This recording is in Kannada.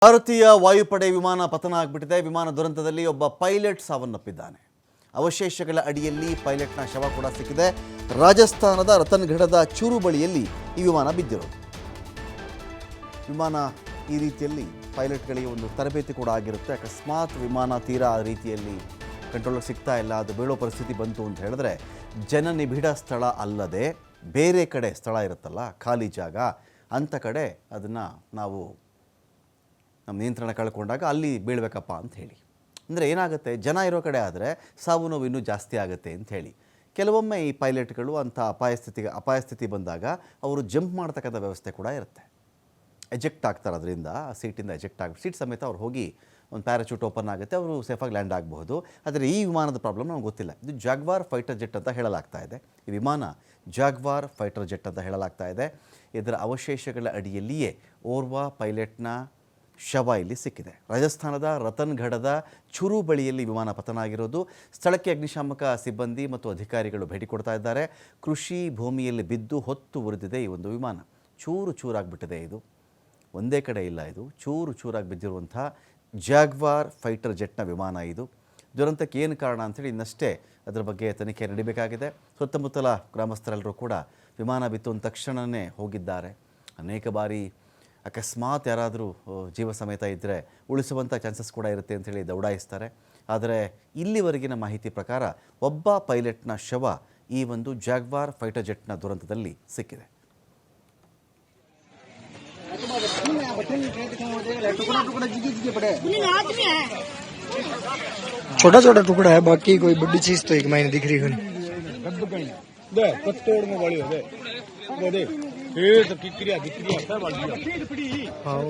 ಭಾರತೀಯ ವಾಯುಪಡೆ ವಿಮಾನ ಪತನ ಆಗಿಬಿಟ್ಟಿದೆ. ವಿಮಾನ ದುರಂತದಲ್ಲಿ ಒಬ್ಬ ಪೈಲಟ್ ಸಾವನ್ನಪ್ಪಿದ್ದಾನೆ. ಅವಶೇಷಗಳ ಅಡಿಯಲ್ಲಿ ಪೈಲಟ್ನ ಶವ ಕೂಡ ಸಿಕ್ಕಿದೆ. ರಾಜಸ್ಥಾನದ ರತನ್ಗಢದ ಚೂರು ಬಳಿಯಲ್ಲಿ ಈ ವಿಮಾನ ಬಿದ್ದಿರೋದು. ವಿಮಾನ ಈ ರೀತಿಯಲ್ಲಿ ಪೈಲಟ್ಗಳಿಗೆ ಒಂದು ತರಬೇತಿ ಕೂಡ ಆಗಿರುತ್ತೆ. ಅಕಸ್ಮಾತ್ ವಿಮಾನ ತೀರಾ ಆ ರೀತಿಯಲ್ಲಿ ಕಂಟ್ರೋಲ್ಗೆ ಸಿಗ್ತಾ ಇಲ್ಲ, ಅದು ಬೀಳೋ ಪರಿಸ್ಥಿತಿ ಬಂತು ಅಂತ ಹೇಳಿದ್ರೆ ಜನನಿಬಿಡ ಸ್ಥಳ ಅಲ್ಲದೆ ಬೇರೆ ಕಡೆ ಸ್ಥಳ ಇರುತ್ತಲ್ಲ, ಖಾಲಿ ಜಾಗ, ಅಂಥ ಕಡೆ ಅದನ್ನು ನಾವು ನಮ್ಮ ನಿಯಂತ್ರಣ ಕಳ್ಕೊಂಡಾಗ ಅಲ್ಲಿ ಬೀಳಬೇಕಪ್ಪ ಅಂತ ಹೇಳಿ. ಅಂದರೆ ಏನಾಗುತ್ತೆ, ಜನ ಇರೋ ಕಡೆ ಆದರೆ ಸಾವು ನೋವು ಇನ್ನೂ ಜಾಸ್ತಿ ಆಗುತ್ತೆ ಅಂತ ಹೇಳಿ ಕೆಲವೊಮ್ಮೆ ಈ ಪೈಲಟ್ಗಳು ಅಂಥ ಅಪಾಯ ಸ್ಥಿತಿ ಬಂದಾಗ ಅವರು ಜಂಪ್ ಮಾಡ್ತಕ್ಕಂಥ ವ್ಯವಸ್ಥೆ ಕೂಡ ಇರುತ್ತೆ. ಎಜೆಕ್ಟ್ ಆಗ್ತಾರೆ, ಅದರಿಂದ ಆ ಸೀಟಿಂದ ಎಜೆಕ್ಟ್ ಆಗಿ ಸೀಟ್ ಸಮೇತ ಅವ್ರು ಹೋಗಿ ಒಂದು ಪ್ಯಾರಾಚೂಟ್ ಓಪನ್ ಆಗುತ್ತೆ, ಅವರು ಸೇಫಾಗಿ ಲ್ಯಾಂಡ್ ಆಗಬಹುದು. ಆದರೆ ಈ ವಿಮಾನದ ಪ್ರಾಬ್ಲಮ್ ನಮ್ಗೆ ಗೊತ್ತಿಲ್ಲ. ಇದು ಜಾಗ್ವಾರ್ ಫೈಟರ್ ಜೆಟ್ ಅಂತ ಹೇಳಲಾಗ್ತಾ ಇದೆ. ಈ ವಿಮಾನ ಜಾಗ್ವಾರ್ ಫೈಟರ್ ಜೆಟ್ ಅಂತ ಹೇಳಲಾಗ್ತಾ ಇದೆ. ಇದರ ಅವಶೇಷಗಳ ಅಡಿಯಲ್ಲಿಯೇ ಓರ್ವ ಪೈಲಟ್ನ ಶವ ಇಲ್ಲಿ ಸಿಕ್ಕಿದೆ. ರಾಜಸ್ಥಾನದ ರತನ್ಗಢದ ಚೂರು ಬಳಿಯಲ್ಲಿ ವಿಮಾನ ಪತನ ಆಗಿರೋದು. ಸ್ಥಳಕ್ಕೆ ಅಗ್ನಿಶಾಮಕ ಸಿಬ್ಬಂದಿ ಮತ್ತು ಅಧಿಕಾರಿಗಳು ಭೇಟಿ ಕೊಡ್ತಾ ಇದ್ದಾರೆ. ಕೃಷಿ ಭೂಮಿಯಲ್ಲಿ ಬಿದ್ದು ಹೊತ್ತು ಉರಿದಿದೆ ಈ ಒಂದು ವಿಮಾನ. ಚೂರು ಚೂರಾಗಿಬಿಟ್ಟಿದೆ. ಇದು ಒಂದೇ ಕಡೆ ಇಲ್ಲ, ಇದು ಚೂರು ಚೂರಾಗಿ ಬಿದ್ದಿರುವಂಥ ಜಾಗ್ವಾರ್ ಫೈಟರ್ ಜೆಟ್ನ ವಿಮಾನ ಇದು. ದುರಂತಕ್ಕೆ ಏನು ಕಾರಣ ಅಂಥೇಳಿ ಇನ್ನಷ್ಟೇ ಅದರ ಬಗ್ಗೆ ತನಿಖೆ ನಡೀಬೇಕಾಗಿದೆ. ಸುತ್ತಮುತ್ತಲ ಗ್ರಾಮಸ್ಥರೆಲ್ಲರೂ ಕೂಡ ವಿಮಾನ ಬಿತ್ತು ಅಂದ ತಕ್ಷಣವೇ ಹೋಗಿದ್ದಾರೆ. ಅನೇಕ ಬಾರಿ ಅಕಸ್ಮಾತ್ ಯಾರಾದರೂ ಜೀವ ಸಮೇತ ಇದ್ದರೆ ಉಳಿಸುವಂಥ ಚಾನ್ಸಸ್ ಕೂಡ ಇರುತ್ತೆ ಅಂಥೇಳಿ ದೌಡಾಯಿಸ್ತಾರೆ. ಆದರೆ ಇಲ್ಲಿವರೆಗಿನ ಮಾಹಿತಿ ಪ್ರಕಾರ ಒಬ್ಬ ಪೈಲಟ್ನ ಶವ ಈ ಒಂದು ಜಾಗ್ವಾರ್ ಫೈಟರ್ ಜೆಟ್ನ ದುರಂತದಲ್ಲಿ ಸಿಕ್ಕಿದೆ. छोटा छोटा टुकड़ा है, बाकी कोई बड़ी चीज तो एक महीने दिख रही है। हाँ